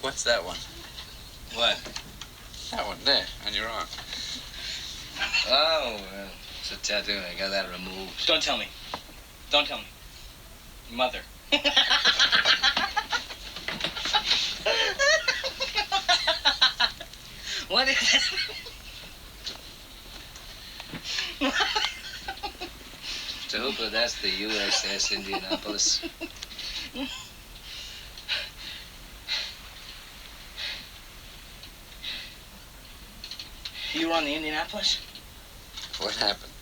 What's that one? What? That one there, on your arm. Oh, well, it's a tattoo. I got that removed. Don't tell me. Don't tell me. Mother. What is it? Mr. Hooper, that's the USS Indianapolis. You were on the Indianapolis? What happened?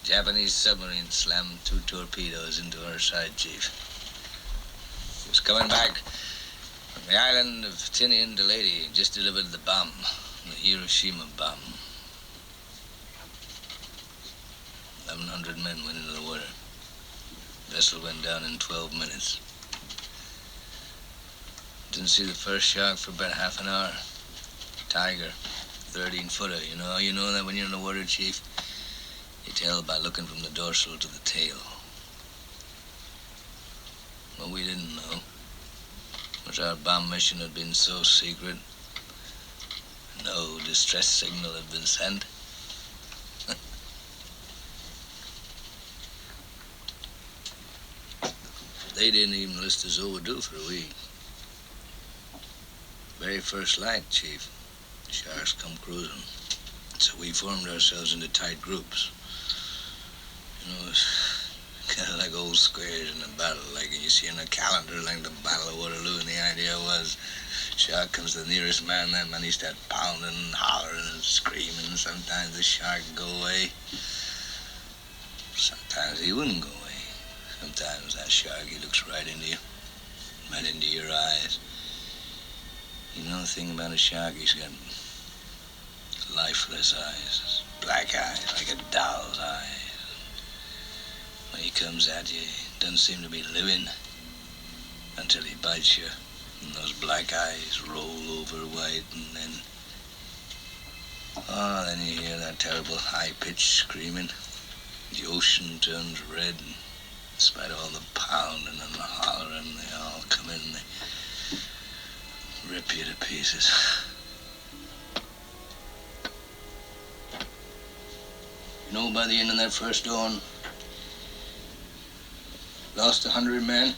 Japanese submarine slammed 2 torpedoes into our side, Chief. He was coming back from the island of Tinian to Leyte, just delivered the bomb, the Hiroshima bomb. 1,100 men went into the water. The vessel went down in 12 minutes. Didn't see the first shark for about half an hour. Tiger, 13-footer. You know that when you're in the water, Chief? You tell by looking from the dorsal to the tail. What we didn't know was our bomb mission had been so secret, no distress signal had been sent. They didn't even list us overdue for a week. Very first light, Chief. The sharks come cruising. So we formed ourselves into tight groups. It's kind of like old squares in a battle, like you see in a calendar, like the Battle of Waterloo, and the idea was, shark comes to the nearest man, that man he starts pounding and hollering and screaming. Sometimes the shark would go away. Sometimes he wouldn't go away. Sometimes that shark, he looks right into you, right into your eyes. You know the thing about a shark, he's got lifeless eyes, black eyes, like a doll's eyes. When he comes at you, he doesn't seem to be living until he bites you, and those black eyes roll over white, and then you hear that terrible high-pitched screaming. The ocean turns red, and in spite of all the pounding and the hollering, they all come in and they rip you to pieces. By the end of that first dawn, lost 100 men.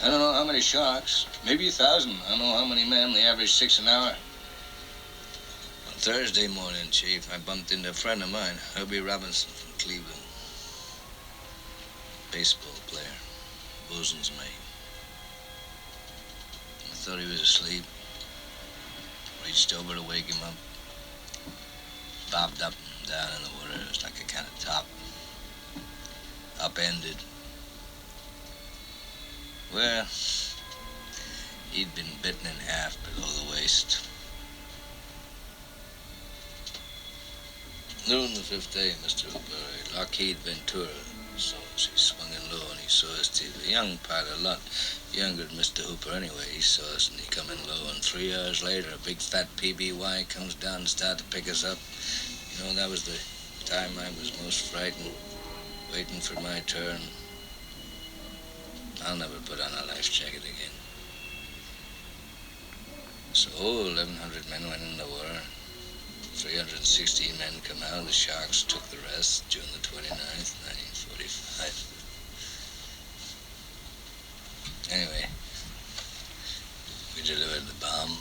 I don't know how many sharks, maybe 1,000. I don't know how many men. They average 6 an hour. On Thursday morning, Chief, I bumped into a friend of mine, Herbie Robinson from Cleveland. Baseball player, bosun's mate. I thought he was asleep. Reached over to wake him up. Bobbed up and down in the water. It was like a kind of top. Upended. Well, he'd been bitten in half below the waist. Noon the 5th day, Mr. Hooper, Lockheed Ventura. So she swung in low and he saw us. A young pilot, a lot younger than Mr. Hooper anyway. He saw us and he come in low, and 3 hours later, a big fat PBY comes down and started to pick us up. That was the time I was most frightened, waiting for my turn. I'll never put on a life jacket again. So 1,100 men went in the water. 316 men come out. The sharks took the rest June the 29th, 1945. Anyway, we delivered the bomb.